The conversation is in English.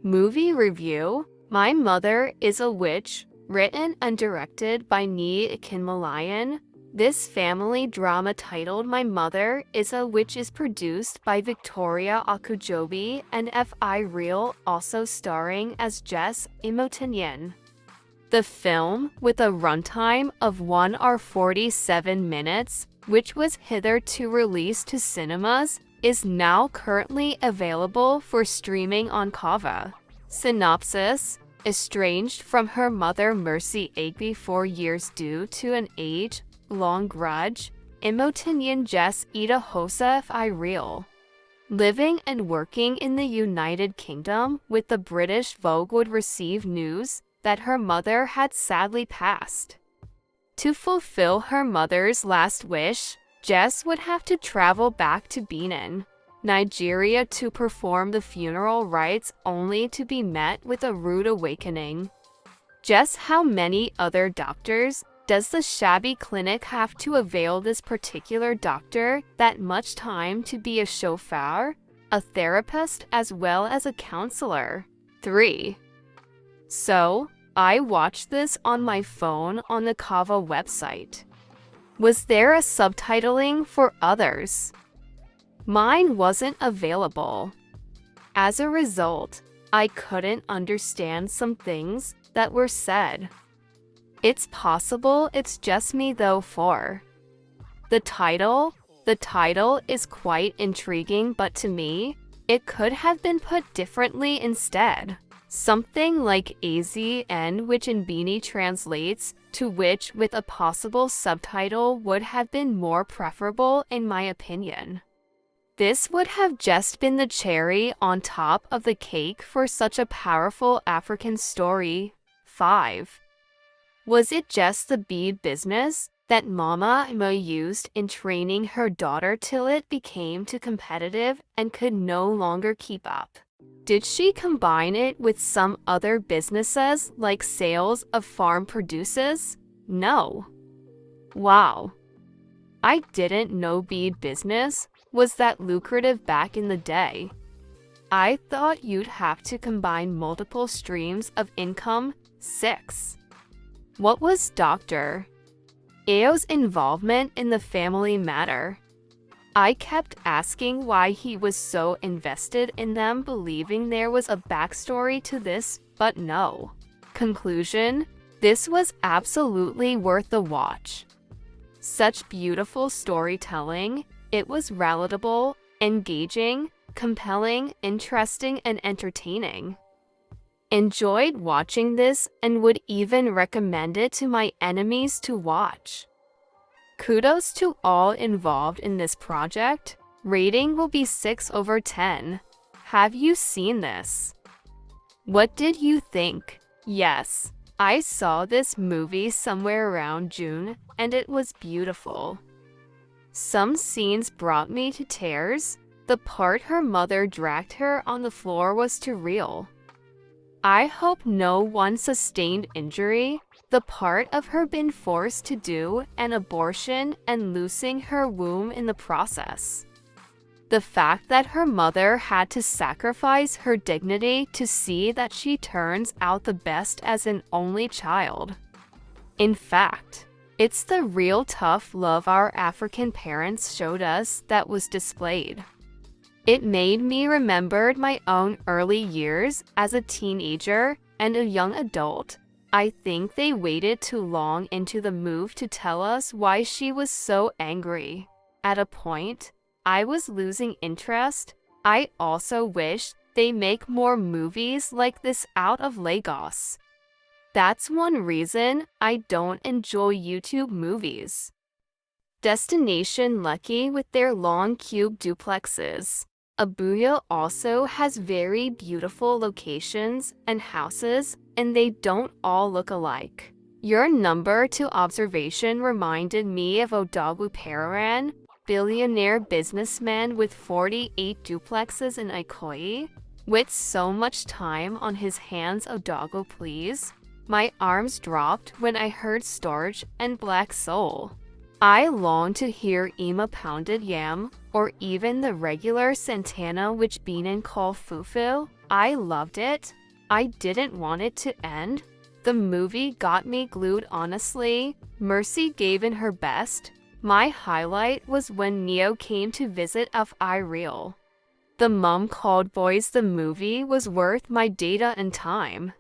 Movie review: My Mother is a Witch, written and directed by Ni Kinmalayan. This family drama titled My Mother is a Witch is produced by Victoria Akujobi and Fi Real, also starring as Jess Imotinyan. The film, with a runtime of 1 hour 47 minutes, which was hitherto released to cinemas, is now currently available for streaming on Kava. Synopsis: Estranged from her mother Mercy Aigbe 4 years due to an age-long grudge, Imotinyan Jess Ida Hosa Fi Real. Living and working in the United Kingdom with the British Vogue would receive news that her mother had sadly passed. To fulfill her mother's last wish, Jess would have to travel back to Benin, Nigeria to perform the funeral rites, only to be met with a rude awakening. Just how many other doctors does the shabby clinic have to avail this particular doctor that much time to be a chauffeur, a therapist, as well as a counselor? 3. So, I watched this on my phone on the Kava website. Was there a subtitling for others? Mine wasn't available. As a result, I couldn't understand some things that were said. It's possible it's just me though. 4. The title is quite intriguing, but to me, it could have been put differently instead. Something like AZN, which in Bini translates to which with a possible subtitle would have been more preferable in my opinion. This would have just been the cherry on top of the cake for such a powerful African story. 5. Was it just the bead business that Mama Ima used in training her daughter till it became too competitive and could no longer keep up? Did she combine it with some other businesses like sales of farm produces? No. Wow. I didn't know bead business was that lucrative back in the day. I thought you'd have to combine multiple streams of income. 6. What was Dr. Ao's involvement in the family matter? I kept asking why he was so invested in them, believing there was a backstory to this, but no. Conclusion: this was absolutely worth the watch. Such beautiful storytelling. It was relatable, engaging, compelling, interesting, and entertaining. Enjoyed watching this and would even recommend it to my enemies to watch. Kudos to all involved in this project. Rating will be 6/10. Have you seen this? What did you think? Yes, I saw this movie somewhere around June and it was beautiful. Some scenes brought me to tears. The part her mother dragged her on the floor was too real. I hope no one sustained injury. The part of her being forced to do an abortion and losing her womb in the process. The fact that her mother had to sacrifice her dignity to see that she turns out the best as an only child. In fact, it's the real tough love our African parents showed us that was displayed. It made me remember my own early years as a teenager and a young adult. I think they waited too long into the move to tell us why she was so angry. At a point, I was losing interest. I also wish they make more movies like this out of Lagos. That's one reason I don't enjoy YouTube movies. Destination Lucky with their long cube duplexes. Abuja also has very beautiful locations and houses, and they don't all look alike. Your number 2 observation reminded me of Odogwu Pereran, billionaire businessman with 48 duplexes in Ikoyi. With so much time on his hands, Odogwu, please. My arms dropped when I heard Storage and Black Soul. I long to hear Ima pounded yam, or even the regular Santana which Beanin call fufu. I loved it. I didn't want it to end. The movie got me glued honestly. Mercy gave in her best. My highlight was when Neo came to visit of Real. The Mum Called Boys the movie was worth my data and time.